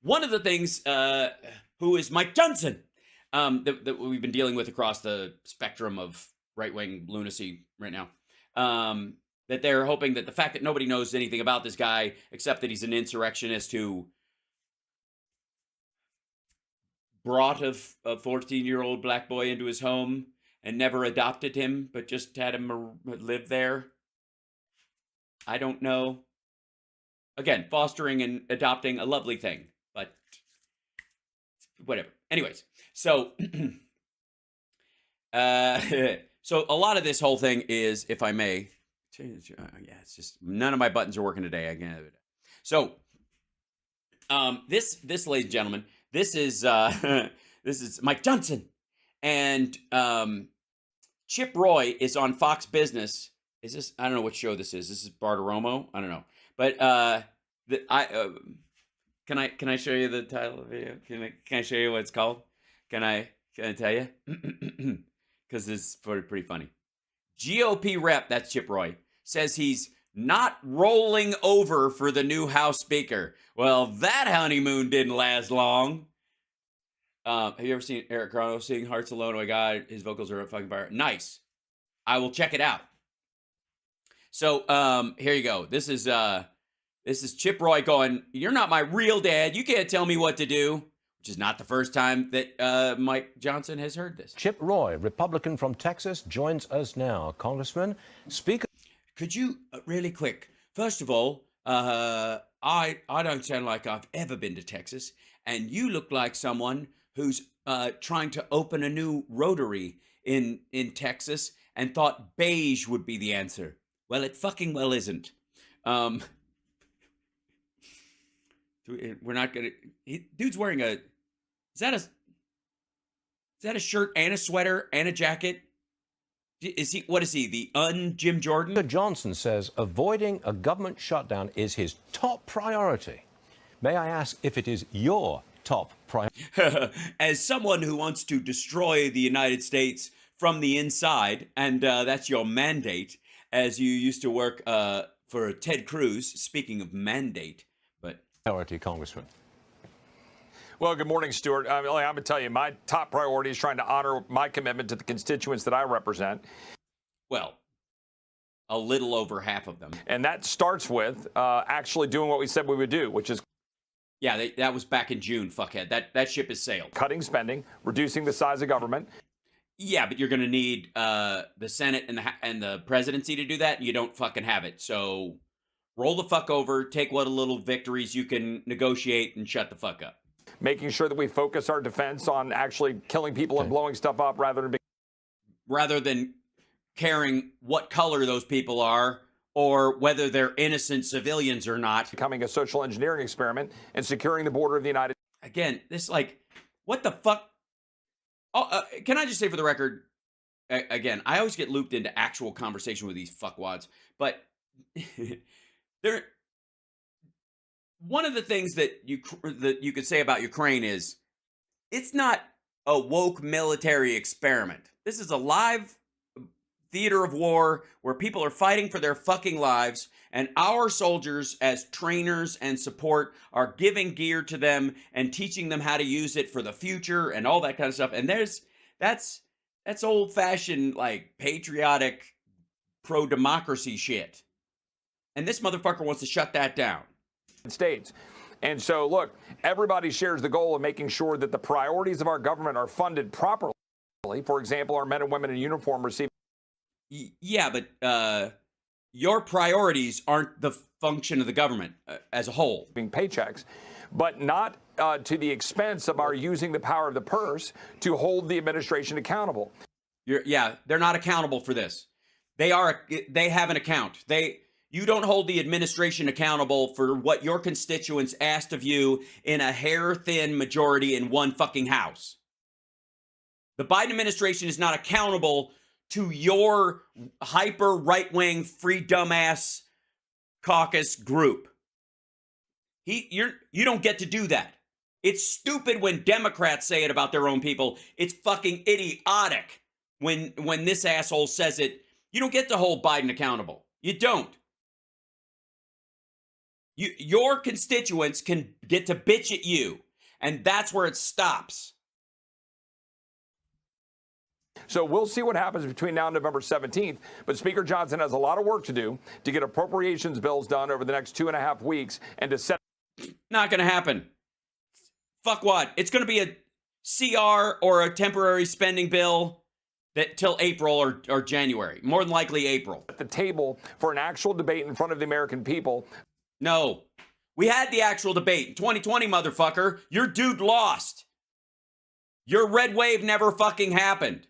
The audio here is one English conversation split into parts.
one of the things, who is Mike Johnson, that we've been dealing with across the spectrum of right-wing lunacy right now, that they're hoping that the fact that nobody knows anything about this guy, except that he's an insurrectionist who brought a 14-year-old black boy into his home and never adopted him, but just had him live there. I don't know. Again, fostering and adopting, a lovely thing, but whatever. Anyways, so so a lot of this whole thing is, if I may, yeah, it's just none of my buttons are working today. I can't. So, this, ladies and gentlemen, this is this is Mike Johnson, and Chip Roy is on Fox Business. Is this? I don't know what show this is. This is Bartiromo. I don't know, but can I show you the title of the video? Can I show you what it's called? Can I tell you? Because this is pretty funny. GOP rep, that's Chip Roy, says he's not rolling over for the new House Speaker. Well, that honeymoon didn't last long. Have you ever seen Eric Carno sing Hearts Alone? Oh my God, his vocals are a fucking fire. Nice. I will check it out. So here you go. This is Chip Roy going, "You're not my real dad. You can't tell me what to do," which is not the first time that Mike Johnson has heard this. Chip Roy, Republican from Texas, joins us now. Congressman, Speaker. Could you, really quick, first of all, I don't sound like I've ever been to Texas, and you look like someone who's trying to open a new Rotary in Texas and thought beige would be the answer. Well, it fucking well isn't. We're not gonna. Dude's wearing a. Is that a shirt and a sweater and a jacket? Is he? What is he? The Jim Jordan? Speaker Johnson says avoiding a government shutdown is his top priority. May I ask if it is your top priority? As someone who wants to destroy the United States from the inside, and that's your mandate, as you used to work for Ted Cruz. Speaking of mandate, but priority, Congressman. Well, good morning, Stuart. I'm going to tell you, my top priority is trying to honor my commitment to the constituents that I represent. Well, a little over half of them. And that starts with actually doing what we said we would do, which is... Yeah, that was back in June, fuckhead. That ship has sailed. Cutting spending, reducing the size of government. Yeah, but you're going to need the Senate and the presidency to do that, and you don't fucking have it. So roll the fuck over, take what little victories you can negotiate, and shut the fuck up. Making sure that we focus our defense on actually killing people and blowing stuff up rather than caring what color those people are or whether they're innocent civilians or not. Becoming a social engineering experiment and securing the border of the United States. Again, this what the fuck? Oh, can I just say for the record, again, I always get looped into actual conversation with these fuckwads, but one of the things that you could say about Ukraine is it's not a woke military experiment. This is a live theater of war where people are fighting for their fucking lives, and our soldiers as trainers and support are giving gear to them and teaching them how to use it for the future and all that kind of stuff. And that's old-fashioned, like, patriotic pro-democracy shit. And this motherfucker wants to shut that down. States. And so, look, everybody shares the goal of making sure that the priorities of our government are funded properly. For example, our men and women in uniform receive. Yeah, but your priorities aren't the function of the government as a whole. Being paychecks, but not to the expense of our using the power of the purse to hold the administration accountable. Yeah, they're not accountable for this. They have an account. You don't hold the administration accountable for what your constituents asked of you in a hair-thin majority in one fucking house. The Biden administration is not accountable to your hyper right-wing free dumbass caucus group. You don't get to do that. It's stupid when Democrats say it about their own people. It's fucking idiotic when this asshole says it. You don't get to hold Biden accountable. You don't. Your constituents can get to bitch at you, and that's where it stops. So we'll see what happens between now and November 17th. But Speaker Johnson has a lot of work to do to get appropriations bills done over the next 2.5 weeks and to set. Not going to happen. Fuck what? It's going to be a CR or a temporary spending bill that till April or January. More than likely April. At the table for an actual debate in front of the American people. No. We had the actual debate in 2020, motherfucker. Your dude lost. Your red wave never fucking happened.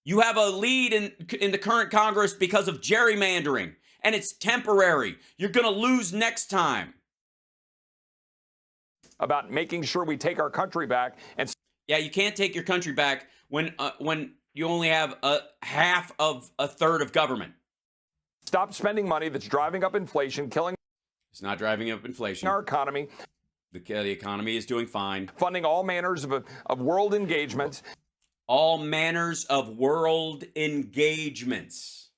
You have a lead in the current Congress because of gerrymandering, and it's temporary. You're going to lose next time. About making sure we take our country back. And yeah, you can't take your country back when you only have half of a third of government. Stop spending money that's driving up inflation, killing. It's not driving up inflation. Our economy. The economy is doing fine. Funding all manners of world engagements. All manners of world engagements.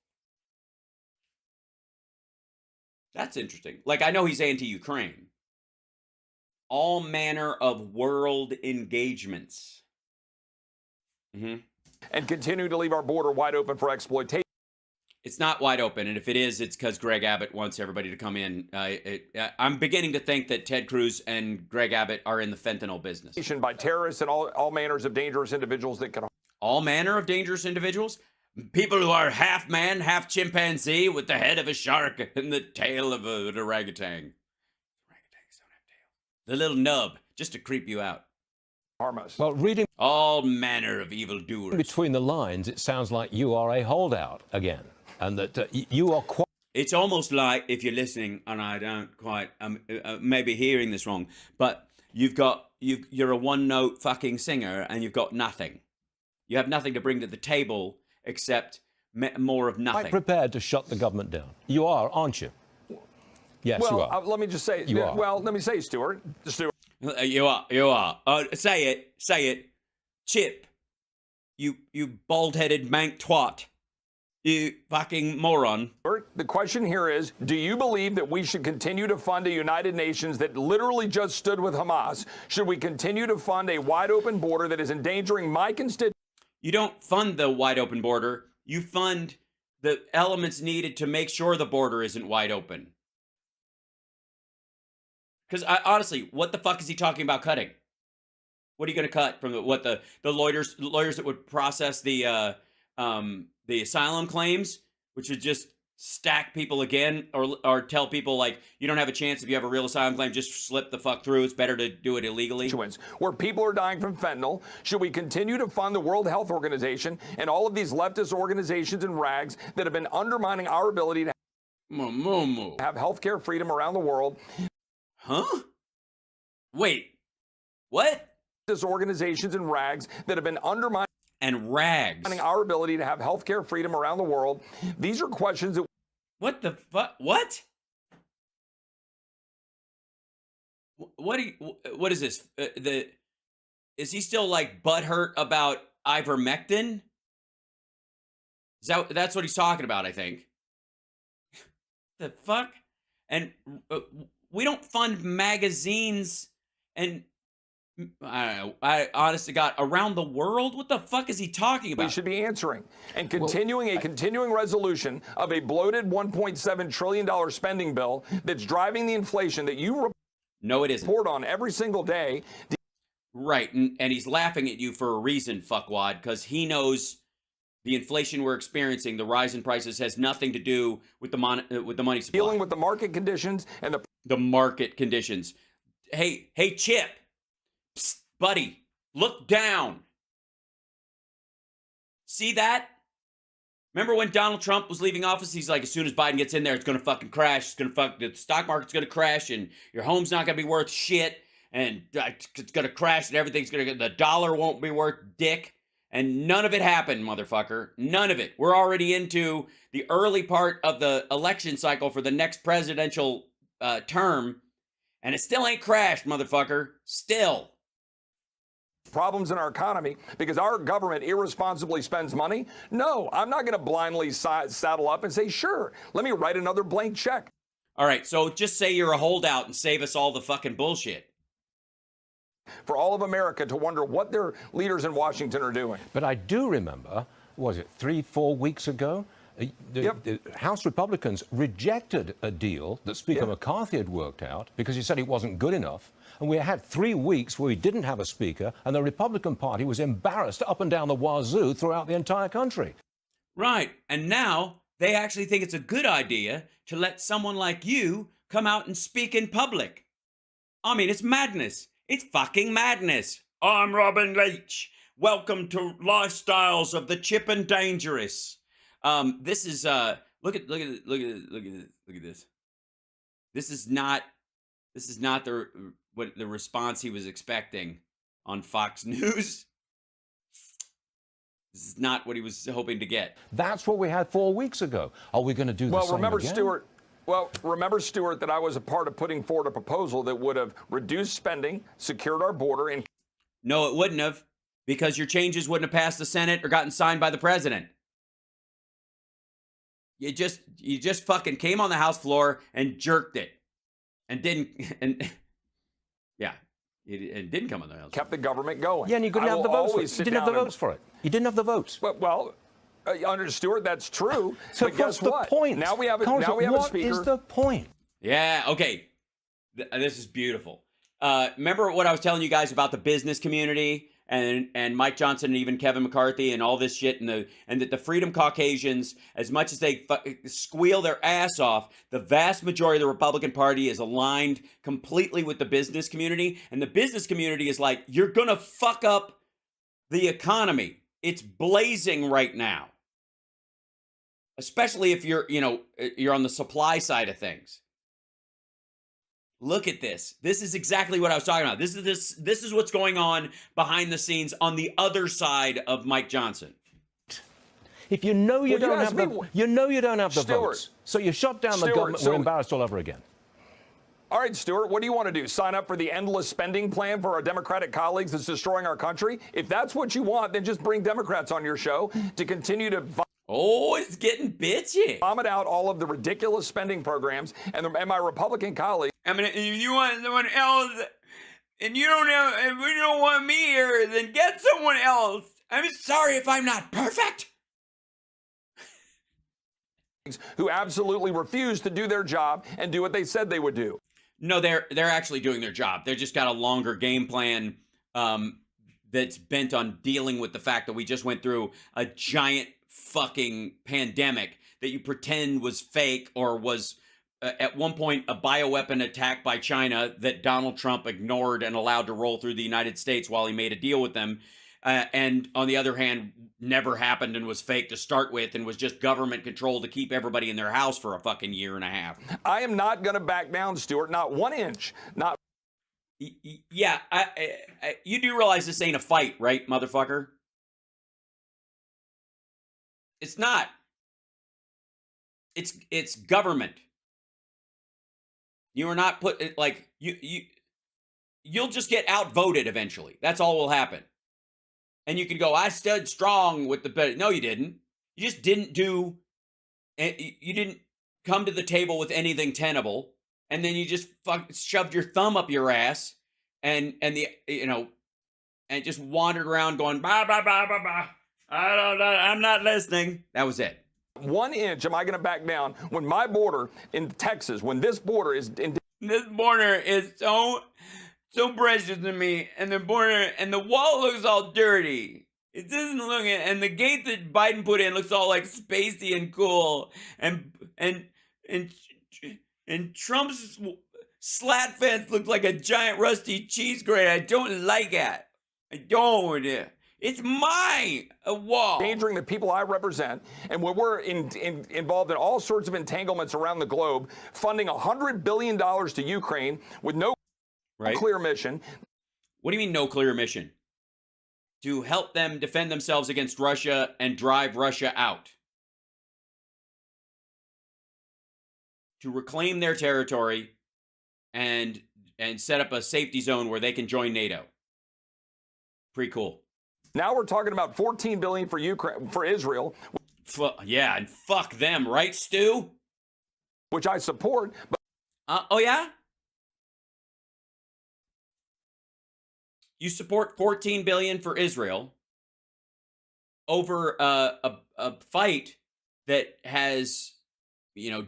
That's interesting. Like, I know he's anti-Ukraine. All manner of world engagements. Mm-hmm. And continue to leave our border wide open for exploitation. It's not wide open, and if it is, it's because Greg Abbott wants everybody to come in. I'm beginning to think that Ted Cruz and Greg Abbott are in the fentanyl business. By terrorists and all manners of dangerous individuals that can. All manner of dangerous individuals? People who are half man, half chimpanzee with the head of a shark and the tail of an orangutan. Orangutans don't have tails. The little nub, just to creep you out. Harm us. Well, reading all manner of evildoers. Between the lines, it sounds like you are a holdout again. And that you are quite. It's almost like, if you're listening, and I don't quite, maybe hearing this wrong, but you're a one-note fucking singer, and you've got nothing. You have nothing to bring to the table except more of nothing. Quite prepared to shut the government down. You are, aren't you? Yes, well, you are. Let me just say. You are. Well, let me say, Stuart. You are. Say it. Chip. You bald-headed mank twat. You fucking moron. The question here is, do you believe that we should continue to fund a United Nations that literally just stood with Hamas? Should we continue to fund a wide open border that is endangering my constituents? You don't fund the wide open border. You fund the elements needed to make sure the border isn't wide open. Because honestly, what the fuck is he talking about cutting? What are you going to cut from the lawyers that would process the asylum claims, which would just stack people again, or tell people, like, you don't have a chance if you have a real asylum claim, just slip the fuck through. It's better to do it illegally. Where people are dying from fentanyl, should we continue to fund the World Health Organization and all of these leftist organizations and rags that have been undermining our ability to have healthcare freedom around the world? Huh? Wait, what? These organizations and rags that have been undermining our ability to have healthcare freedom around the world. These are questions that. What the fuck? What? What is this? Is he still like butthurt about ivermectin? That's what he's talking about, I think. The fuck? And we don't fund magazines and. I don't know. I honest to God, around the world? What the fuck is he talking about? We should be answering and continuing continuing resolution of a bloated $1.7 trillion spending bill that's driving the inflation that you no, it isn't. Report on every single day. Right, and he's laughing at you for a reason, fuckwad, because he knows the inflation we're experiencing, the rise in prices, has nothing to do with the money supply. Dealing with the market conditions and the market conditions. Hey, Chip. Psst, buddy, look down. See that? Remember when Donald Trump was leaving office? He's like, as soon as Biden gets in there, it's going to fucking crash. The stock market's going to crash, and your home's not going to be worth shit, and it's going to crash, and everything's going to, the dollar won't be worth dick. And none of it happened, motherfucker. None of it. We're already into the early part of the election cycle for the next presidential term, and it still ain't crashed, motherfucker. Still. Problems in our economy because our government irresponsibly spends money? No, I'm not going to blindly saddle up and say, sure, let me write another blank check. All right, so just say you're a holdout and save us all the fucking bullshit. For all of America to wonder what their leaders in Washington are doing. But I do remember, was it 3-4 weeks ago? The House Republicans rejected a deal that Speaker McCarthy had worked out because he said it wasn't good enough. And we had 3 weeks where we didn't have a speaker, and the Republican Party was embarrassed up and down the wazoo throughout the entire country. Right. And now they actually think it's a good idea to let someone like you come out and speak in public. I mean, it's madness. It's fucking madness. I'm Robin Leach. Welcome to Lifestyles of the Chip and Dangerous. This is look at this. This is not the response he was expecting on Fox News. This is not what he was hoping to get. That's what we had 4 weeks ago. Are we going to do the same again? Remember, Stuart, that I was a part of putting forward a proposal that would have reduced spending, secured our border, and... No, it wouldn't have, because your changes wouldn't have passed the Senate or gotten signed by the president. You just fucking came on the House floor and jerked it. And didn't come on the House. Kept the government going. Yeah, and you couldn't have the votes for it. You didn't have the votes for it. You didn't have the votes. Well, under Stuart, that's true. So but guess what? Point? Now we have a speaker. What is the point? Yeah, okay. This is beautiful. Remember what I was telling you guys about the business community and Mike Johnson and even Kevin McCarthy and all this shit and that the Freedom Caucasians, as much as they squeal their ass off, the vast majority of the Republican Party is aligned completely with the business community, and the business community is like, you're gonna fuck up the economy. It's blazing right now, especially if you're on the supply side of things. Look at this. This is exactly what I was talking about. This is what's going on behind the scenes on the other side of Mike Johnson. If you know you don't have the votes, so you shut down the government, we're embarrassed all over again. All right, Stuart, what do you want to do? Sign up for the endless spending plan for our Democratic colleagues that's destroying our country? If that's what you want, then just bring Democrats on your show to continue to... Oh, it's getting bitchy. Vomit out all of the ridiculous spending programs, and my Republican colleagues... I mean, if you want someone else, and you don't have, if you don't want me here, then get someone else. I'm sorry if I'm not perfect. Who absolutely refuse to do their job and do what they said they would do. No, they're actually doing their job. They've just got a longer game plan that's bent on dealing with the fact that we just went through a giant fucking pandemic that you pretend was fake or was at one point a bioweapon attack by China that Donald Trump ignored and allowed to roll through the United States while he made a deal with them. And on the other hand, never happened and was fake to start with and was just government control to keep everybody in their house for a fucking year and a half. I am not going to back down, Stuart, not 1 inch. Not. Yeah, you do realize this ain't a fight, right, motherfucker? It's not. It's government. You are not put like you'll just get outvoted eventually. That's all will happen. And you can go, I stood strong with the... No, you didn't. You just didn't do... You didn't come to the table with anything tenable. And then you just shoved your thumb up your ass and just wandered around going, bah, bah, bah, bah, bah. I'm not listening. That was it. 1 inch am I going to back down when my border in Texas, when this border is... This border is so precious to me, and the border and the wall looks all dirty. It doesn't look, and the gate that Biden put in looks all like spacey and cool, and Trump's slat fence looks like a giant rusty cheese grate. I don't like it. I don't. It's my wall. Endangering the people I represent, and when we're involved in all sorts of entanglements around the globe, funding $100 billion to Ukraine with no clear mission. What do you mean no clear mission? To help them defend themselves against Russia and drive Russia out. To reclaim their territory and set up a safety zone where they can join NATO. Pretty cool. Now we're talking about $14 billion for Ukraine, for Israel. Yeah, and fuck them, right, Stu? Which I support. But Oh yeah? You support 14 billion for Israel over a fight that has,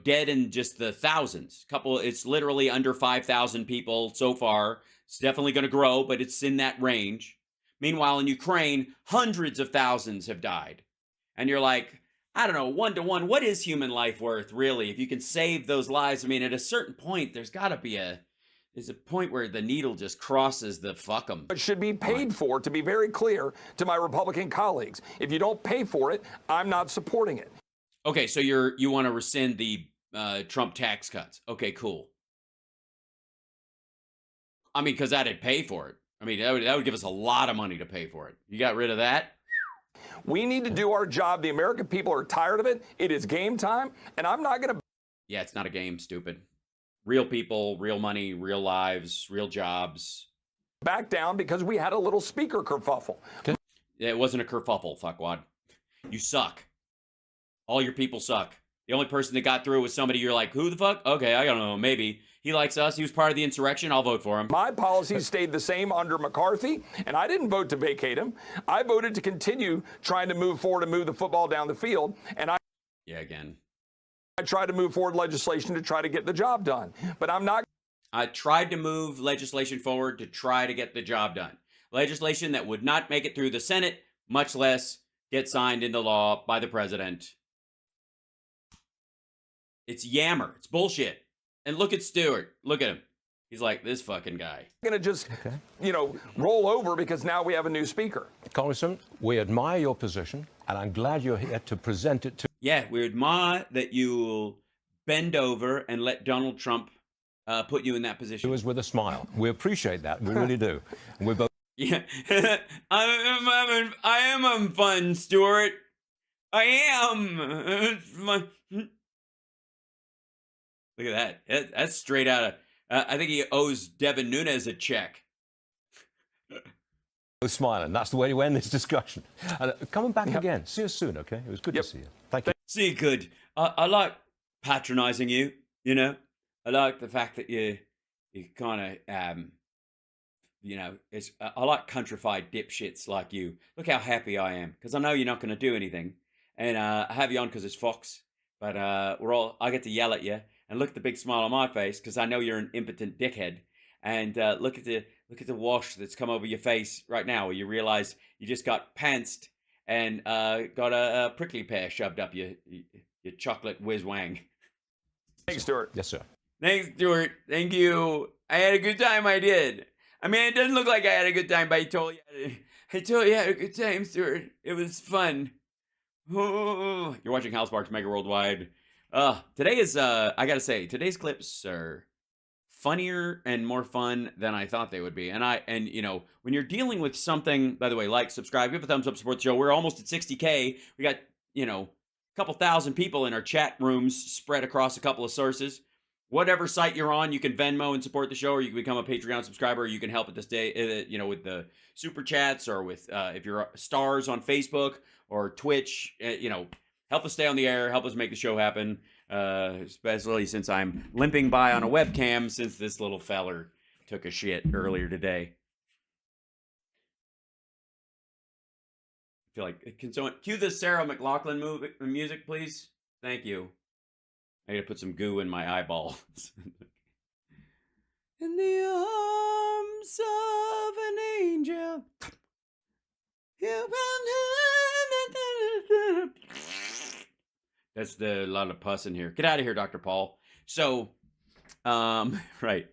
dead in just the thousands. It's literally under 5,000 people so far. It's definitely going to grow, but it's in that range. Meanwhile, in Ukraine, hundreds of thousands have died. And you're like, I don't know, 1-to-1, what is human life worth, really? If you can save those lives, I mean, at a certain point, there's a point where the needle just crosses the fuck 'em. It should be paid for, to be very clear to my Republican colleagues. If you don't pay for it, I'm not supporting it. Okay, so you want to rescind the Trump tax cuts. Okay, cool. I mean, because that'd pay for it. I mean, that would give us a lot of money to pay for it. You got rid of that? We need to do our job. The American people are tired of it. It is game time, and I'm not going to... Yeah, it's not a game, stupid. Real people, real money, real lives, real jobs. Back down because we had a little speaker kerfuffle. Yeah, it wasn't a kerfuffle, fuckwad. You suck. All your people suck. The only person that got through was somebody you're like, who the fuck? Okay, I don't know, maybe. He likes us. He was part of the insurrection. I'll vote for him. My policies stayed the same under McCarthy, and I didn't vote to vacate him. I voted to continue trying to move forward and move the football down the field, and I tried to move forward legislation to try to get the job done. But I'm not... I tried to move legislation forward to try to get the job done. Legislation that would not make it through the Senate, much less get signed into law by the president. It's yammer. It's bullshit. And look at Stuart. Look at him. He's like, this fucking guy. Going to just, roll over because now we have a new speaker. Congressman, we admire your position, and I'm glad you're here to present it to... Yeah, we admire that you'll bend over and let Donald Trump put you in that position. It was with a smile. We appreciate that. We really do. And we're both... Yeah. I am having fun, Stuart. I am. Look at that. That's straight out of... I think he owes Devin Nunes a check. Smiling. That's the way to end this discussion. Coming back again. See you soon, okay? It was good to see you. Thank you. See you good. I like patronizing you, I like the fact that you kind of, I like countrified dipshits like you. Look how happy I am, because I know you're not going to do anything. And I have you on because it's Fox, but I get to yell at you. And look at the big smile on my face because I know you're an impotent dickhead. And look at the wash that's come over your face right now, where you realize you just got pantsed and got a prickly pear shoved up your chocolate whiz wang. Thanks, Stuart. Yes, sir. Thanks, Stuart. Thank you. I had a good time. I did. I mean, it doesn't look like I had a good time, but I totally had a good time, Stuart. It was fun. You're watching Hal Sparks Mega Worldwide. Today is, I gotta say, today's clips are funnier and more fun than I thought they would be. And when you're dealing with something, by the way, like, subscribe, give a thumbs up, support the show. We're almost at 60K. We got, a couple thousand people in our chat rooms spread across a couple of sources. Whatever site you're on, you can Venmo and support the show, or you can become a Patreon subscriber, or you can help at this day, with the super chats, or with, if you're stars on Facebook or Twitch, help us stay on the air, help us make the show happen, especially since I'm limping by on a webcam since this little feller took a shit earlier today. I feel like, can someone cue the Sarah McLachlan music, please? Thank you. I gotta put some goo in my eyeball. In the arms of an angel. That's the lot of pus in here. Get out of here, Dr. Paul. So, right.